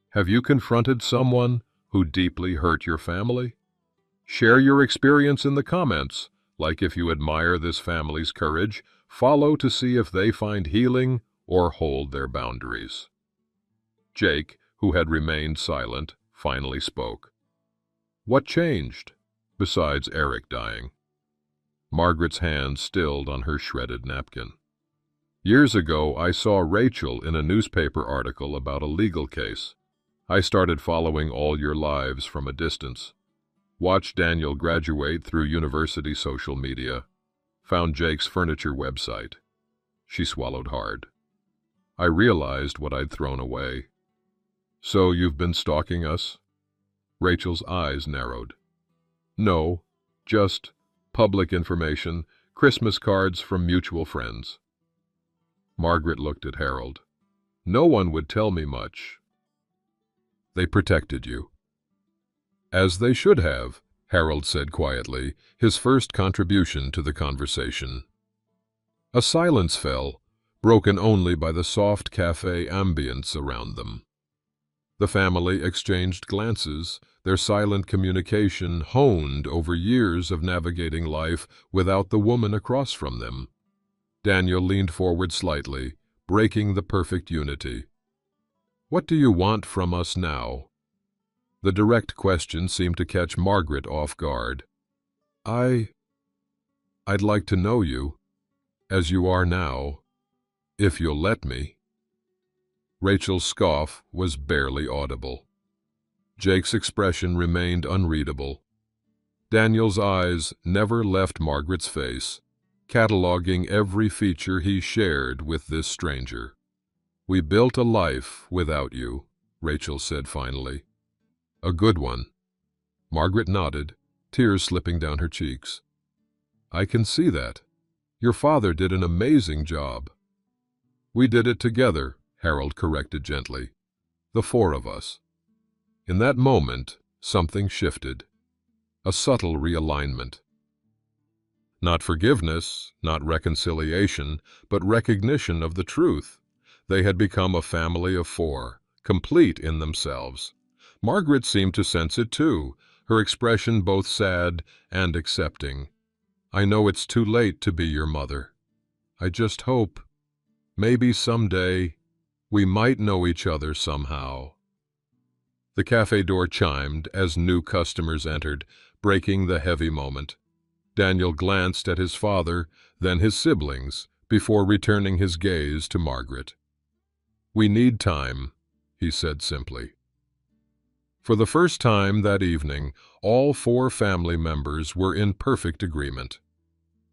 Have you confronted someone who deeply hurt your family? Share your experience in the comments. Like if you admire this family's courage, follow to see if they find healing or hold their boundaries." Jake, who had remained silent, finally spoke. "What changed, besides Eric dying?" Margaret's hand stilled on her shredded napkin. "Years ago, I saw Rachel in a newspaper article about a legal case. I started following all your lives from a distance. Watched Daniel graduate through university social media. Found Jake's furniture website." She swallowed hard. "I realized what I'd thrown away." "So you've been stalking us?" Rachel's eyes narrowed. "No, just public information, Christmas cards from mutual friends." Margaret looked at Harold. "No one would tell me much." "They protected you." "As they should have," Harold said quietly, his first contribution to the conversation. A silence fell, broken only by the soft cafe ambience around them. The family exchanged glances, their silent communication honed over years of navigating life without the woman across from them. Daniel leaned forward slightly, breaking the perfect unity. "What do you want from us now?" The direct question seemed to catch Margaret off guard. I'd like to know you, as you are now, if you'll let me." Rachel's scoff was barely audible. Jake's expression remained unreadable. Daniel's eyes never left Margaret's face, cataloging every feature he shared with this stranger. "We built a life without you," Rachel said finally. "A good one." Margaret nodded, tears slipping down her cheeks. "I can see that. Your father did an amazing job." "We did it together," Harold corrected gently. "The four of us." In that moment, something shifted. A subtle realignment. Not forgiveness, not reconciliation, but recognition of the truth. They had become a family of four, complete in themselves. Margaret seemed to sense it too, her expression both sad and accepting. "I know it's too late to be your mother. I just hope, maybe someday, we might know each other somehow." The cafe door chimed as new customers entered, breaking the heavy moment. Daniel glanced at his father, then his siblings, before returning his gaze to Margaret. "We need time," he said simply. For the first time that evening, all four family members were in perfect agreement.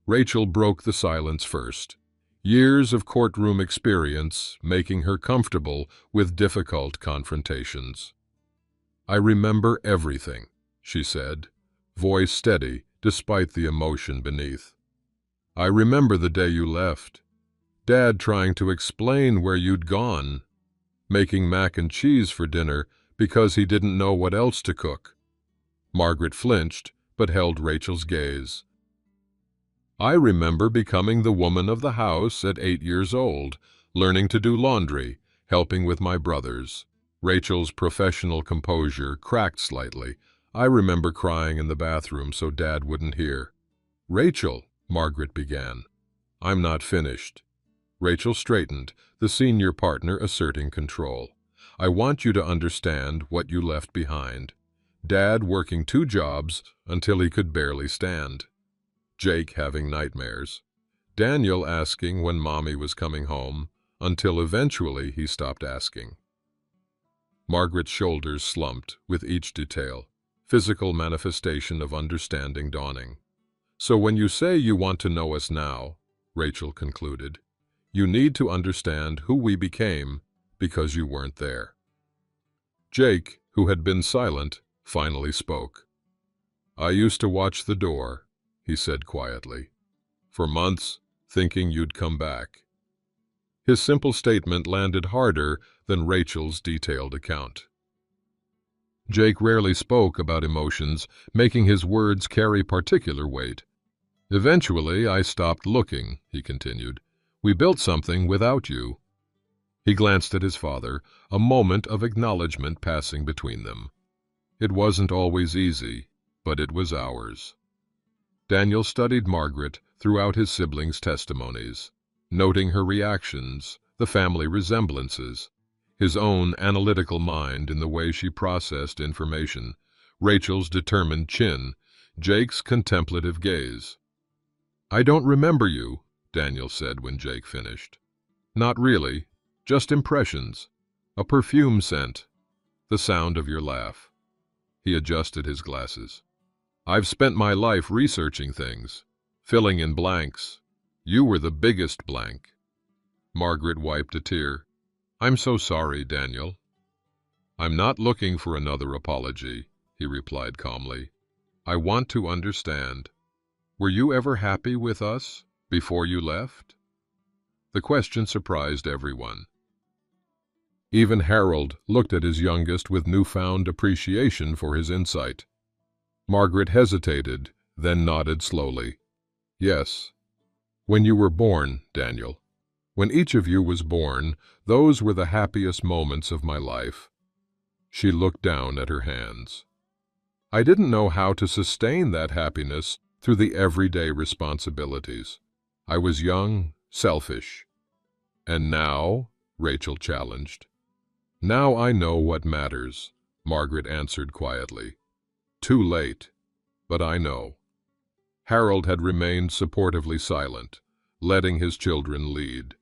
Rachel broke the silence first, years of courtroom experience making her comfortable with difficult confrontations. "I remember everything," she said, voice steady despite the emotion beneath. "I remember the day you left. Dad trying to explain where you'd gone, making mac and cheese for dinner because he didn't know what else to cook." Margaret flinched, but held Rachel's gaze. "I remember becoming the woman of the house at 8 years old, learning to do laundry, helping with my brothers." Rachel's professional composure cracked slightly. "I remember crying in the bathroom so Dad wouldn't hear." "Rachel," Margaret began. "I'm not finished." Rachel straightened, the senior partner asserting control. "I want you to understand what you left behind. Dad working 2 jobs until he could barely stand. Jake having nightmares. Daniel asking when Mommy was coming home, until eventually he stopped asking." Margaret's shoulders slumped with each detail, physical manifestation of understanding dawning. "So when you say you want to know us now," Rachel concluded, "you need to understand who we became because you weren't there." Jake, who had been silent, finally spoke. "I used to watch the door," he said quietly, "for months, thinking you'd come back." His simple statement landed harder than Rachel's detailed account. Jake rarely spoke about emotions, making his words carry particular weight. "Eventually, I stopped looking," he continued. "We built something without you." He glanced at his father, a moment of acknowledgement passing between them. "It wasn't always easy, but it was ours." Daniel studied Margaret throughout his siblings' testimonies, noting her reactions, the family resemblances, his own analytical mind in the way she processed information, Rachel's determined chin, Jake's contemplative gaze. "I don't remember you," Daniel said when Jake finished. "Not really, just impressions, a perfume scent, the sound of your laugh." He adjusted his glasses. "I've spent my life researching things, filling in blanks. You were the biggest blank." Margaret wiped a tear. "I'm so sorry, Daniel." "I'm not looking for another apology," he replied calmly. "I want to understand. Were you ever happy with us before you left?" The question surprised everyone. Even Harold looked at his youngest with newfound appreciation for his insight. Margaret hesitated, then nodded slowly. "Yes. When you were born, Daniel. When each of you was born, those were the happiest moments of my life." She looked down at her hands. "I didn't know how to sustain that happiness through the everyday responsibilities. I was young, selfish." "And now?" Rachel challenged. "Now I know what matters," Margaret answered quietly. "Too late, but I know." Harold had remained supportively silent, letting his children lead.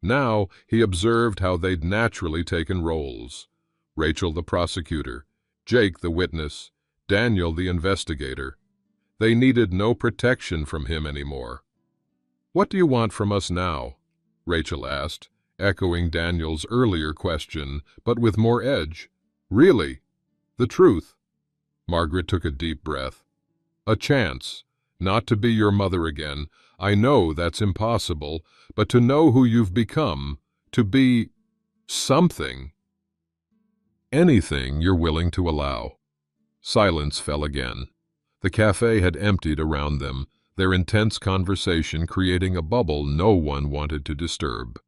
Now he observed how they'd naturally taken roles. Rachel the prosecutor, Jake the witness, Daniel the investigator. They needed no protection from him anymore. "What do you want from us now?" Rachel asked, echoing Daniel's earlier question, but with more edge. "Really? The truth?" Margaret took a deep breath. "A chance, not to be your mother again. I know that's impossible, but to know who you've become, to be something. Anything you're willing to allow." Silence fell again. The cafe had emptied around them, their intense conversation creating a bubble no one wanted to disturb.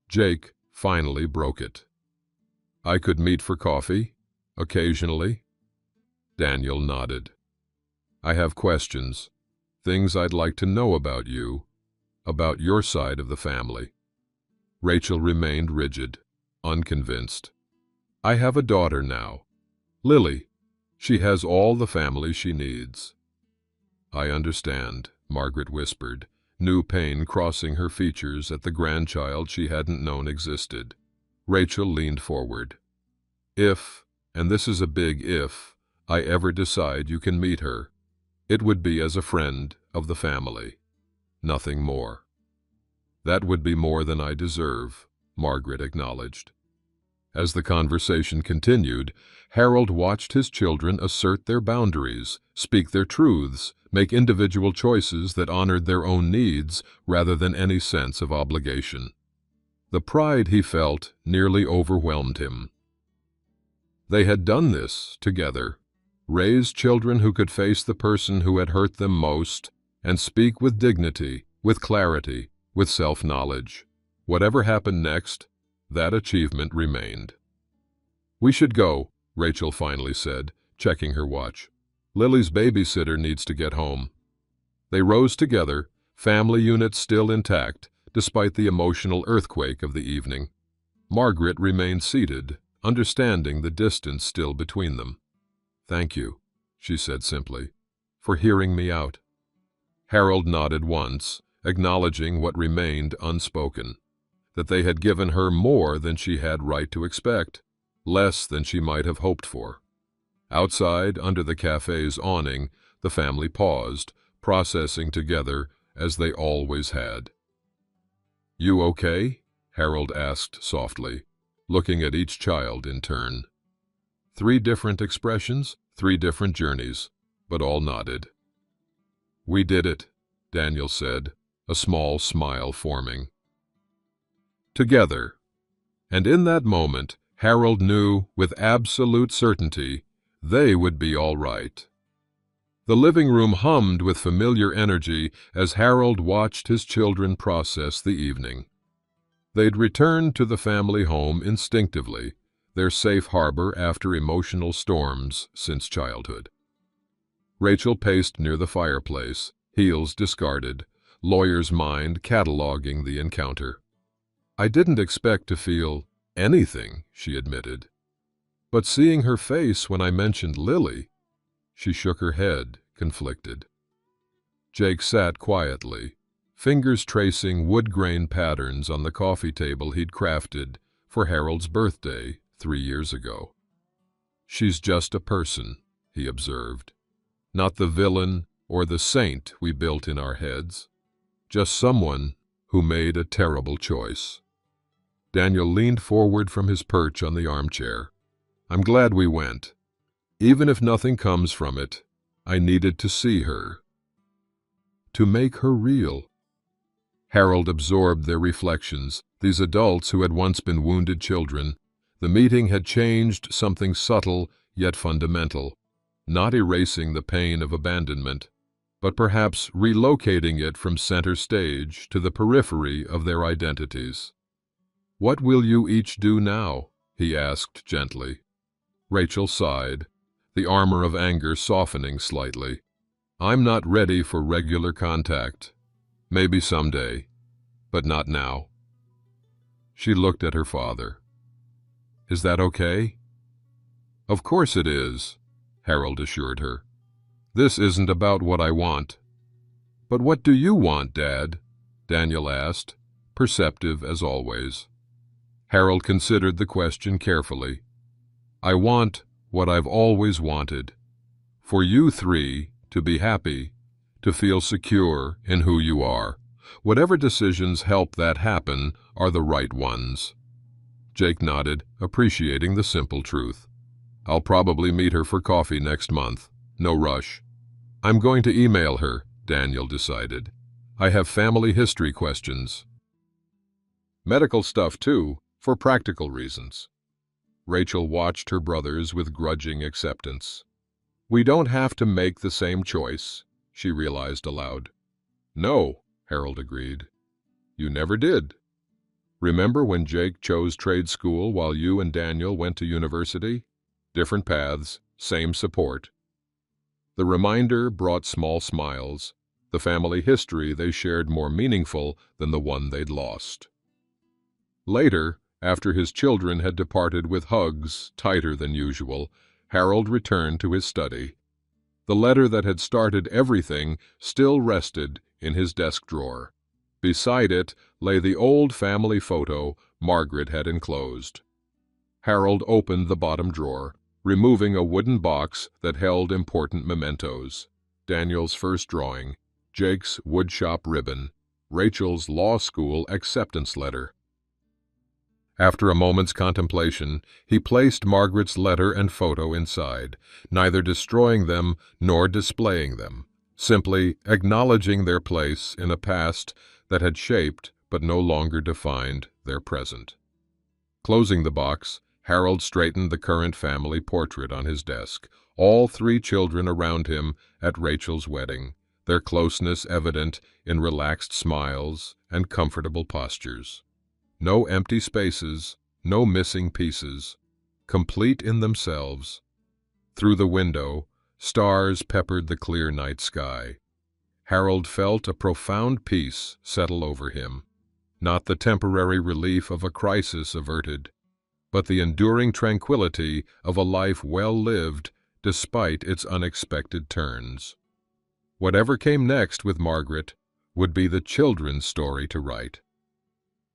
Jake finally broke it. "I could meet for coffee, occasionally." Daniel nodded. "I have questions, things I'd like to know about you, about your side of the family." Rachel remained rigid, unconvinced. "I have a daughter now, Lily. She has all the family she needs." "I understand," Margaret whispered, new pain crossing her features at the grandchild she hadn't known existed. Rachel leaned forward. "If, and this is a big if, I ever decide you can meet her, it would be as a friend of the family. Nothing more." "That would be more than I deserve," Margaret acknowledged. As the conversation continued, Harold watched his children assert their boundaries, speak their truths, make individual choices that honored their own needs rather than any sense of obligation. The pride he felt nearly overwhelmed him. They had done this together, raised children who could face the person who had hurt them most and speak with dignity, with clarity, with self-knowledge. Whatever happened next, that achievement remained. "We should go," Rachel finally said, checking her watch. "Lily's babysitter needs to get home." They rose together, family unit still intact, despite the emotional earthquake of the evening. Margaret remained seated, understanding the distance still between them. "Thank you," she said simply, "for hearing me out." Harold nodded once, acknowledging what remained unspoken, that they had given her more than she had right to expect, less than she might have hoped for. Outside, under the cafe's awning, the family paused, processing together as they always had. "You okay?" Harold asked softly, looking at each child in turn. 3 different expressions, 3 different journeys, but all nodded. "We did it," Daniel said, a small smile forming. Together. And in that moment, Harold knew with absolute certainty they would be all right. The living room hummed with familiar energy as Harold watched his children process the evening. They'd returned to the family home instinctively, their safe harbor after emotional storms since childhood. Rachel paced near the fireplace, heels discarded, lawyer's mind cataloging the encounter. "I didn't expect to feel anything," she admitted. "But seeing her face when I mentioned Lily—" She shook her head, conflicted. Jake sat quietly, fingers tracing wood-grain patterns on the coffee table he'd crafted for Harold's birthday 3 years ago. "She's just a person," he observed. "Not the villain or the saint we built in our heads. Just someone who made a terrible choice." Daniel leaned forward from his perch on the armchair. "I'm glad we went. Even if nothing comes from it, I needed to see her. To make her real." Harold absorbed their reflections, these adults who had once been wounded children. The meeting had changed something subtle yet fundamental, not erasing the pain of abandonment, but perhaps relocating it from center stage to the periphery of their identities. "What will you each do now?" he asked gently. Rachel sighed, the armor of anger softening slightly. "I'm not ready for regular contact. Maybe someday, but not now." She looked at her father. "Is that okay?" "Of course it is," Harold assured her. "This isn't about what I want." "But what do you want, Dad?" Daniel asked, perceptive as always. Harold considered the question carefully. "I want what I've always wanted. For you 3 to be happy, to feel secure in who you are. Whatever decisions help that happen are the right ones." Jake nodded, appreciating the simple truth. "I'll probably meet her for coffee next month. No rush." "I'm going to email her," Daniel decided. "I have family history questions. Medical stuff, too, for practical reasons." Rachel watched her brothers with grudging acceptance. "We don't have to make the same choice," she realized aloud. "No," Harold agreed. "You never did. Remember when Jake chose trade school while you and Daniel went to university? Different paths, same support." The reminder brought small smiles, the family history they shared more meaningful than the one they'd lost. Later, after his children had departed with hugs tighter than usual, Harold returned to his study. The letter that had started everything still rested in his desk drawer. Beside it lay the old family photo Margaret had enclosed. Harold opened the bottom drawer, removing a wooden box that held important mementos: Daniel's first drawing, Jake's woodshop ribbon, Rachel's law school acceptance letter. After a moment's contemplation, he placed Margaret's letter and photo inside, neither destroying them nor displaying them, simply acknowledging their place in a past that had shaped but no longer defined their present. Closing the box, Harold straightened the current family portrait on his desk, all 3 children around him at Rachel's wedding, their closeness evident in relaxed smiles and comfortable postures. No empty spaces, no missing pieces, complete in themselves. Through the window, stars peppered the clear night sky. Harold felt a profound peace settle over him. not the temporary relief of a crisis averted, but the enduring tranquility of a life well lived despite its unexpected turns. Whatever came next with Margaret would be the children's story to write.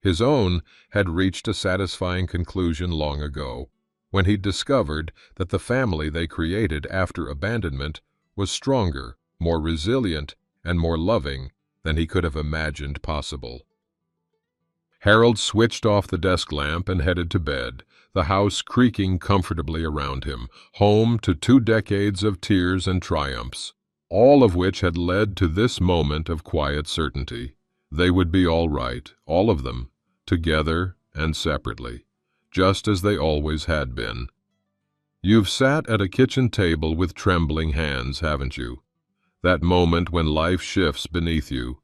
His own had reached a satisfying conclusion long ago, when he discovered that the family they created after abandonment was stronger, more resilient, and more loving than he could have imagined possible. Harold switched off the desk lamp and headed to bed, the house creaking comfortably around him, home to 2 decades of tears and triumphs, all of which had led to this moment of quiet certainty. They would be all right, all of them, together and separately, just as they always had been. You've sat at a kitchen table with trembling hands, haven't you? That moment when life shifts beneath you.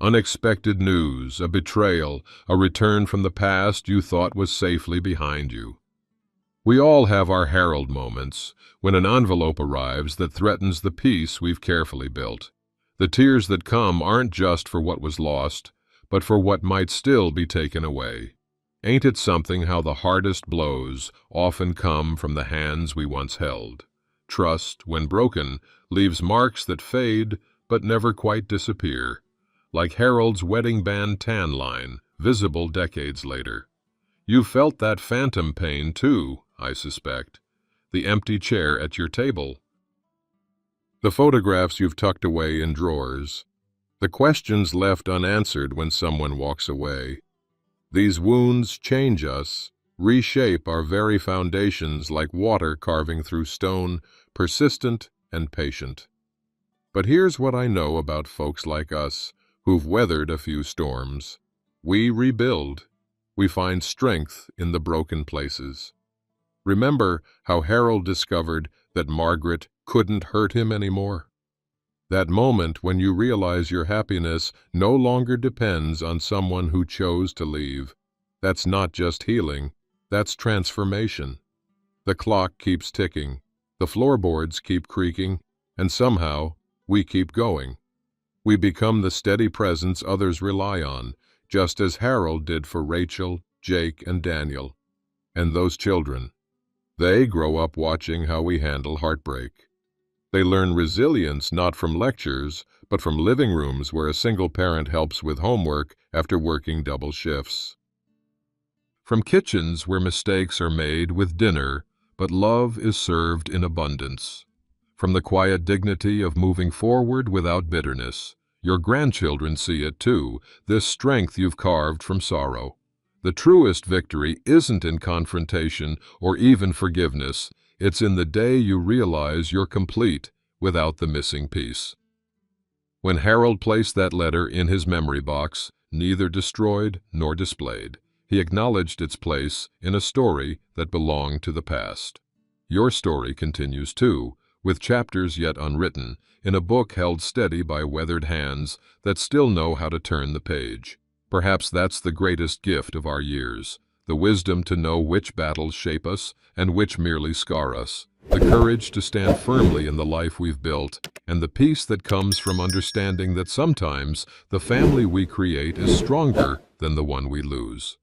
Unexpected news, a betrayal, a return from the past you thought was safely behind you. We all have our Harold moments, when an envelope arrives that threatens the peace we've carefully built. The tears that come aren't just for what was lost, but for what might still be taken away. Ain't it something how the hardest blows often come from the hands we once held? Trust, when broken, leaves marks that fade but never quite disappear, like Harold's wedding band tan line, visible decades later. You felt that phantom pain too, I suspect. The empty chair at your table. The photographs you've tucked away in drawers. The questions left unanswered when someone walks away. These wounds change us, reshape our very foundations like water carving through stone, persistent and patient. But here's what I know about folks like us, who've weathered a few storms. We rebuild. We find strength in the broken places. Remember how Harold discovered that Margaret couldn't hurt him anymore? That moment when you realize your happiness no longer depends on someone who chose to leave. That's not just healing, that's transformation. The clock keeps ticking, the floorboards keep creaking, and somehow we keep going. We become the steady presence others rely on, just as Harold did for Rachel, Jake, and Daniel. And those children, they grow up watching how we handle heartbreak. They learn resilience not from lectures, but from living rooms where a single parent helps with homework after working double shifts. From kitchens where mistakes are made with dinner, but love is served in abundance. From the quiet dignity of moving forward without bitterness. Your grandchildren see it too, this strength you've carved from sorrow. The truest victory isn't in confrontation or even forgiveness. It's in the day you realize you're complete without the missing piece. When Harold placed that letter in his memory box, neither destroyed nor displayed, he acknowledged its place in a story that belonged to the past. Your story continues too, with chapters yet unwritten, in a book held steady by weathered hands that still know how to turn the page. Perhaps that's the greatest gift of our years, the wisdom to know which battles shape us and which merely scar us, the courage to stand firmly in the life we've built, and the peace that comes from understanding that sometimes the family we create is stronger than the one we lose.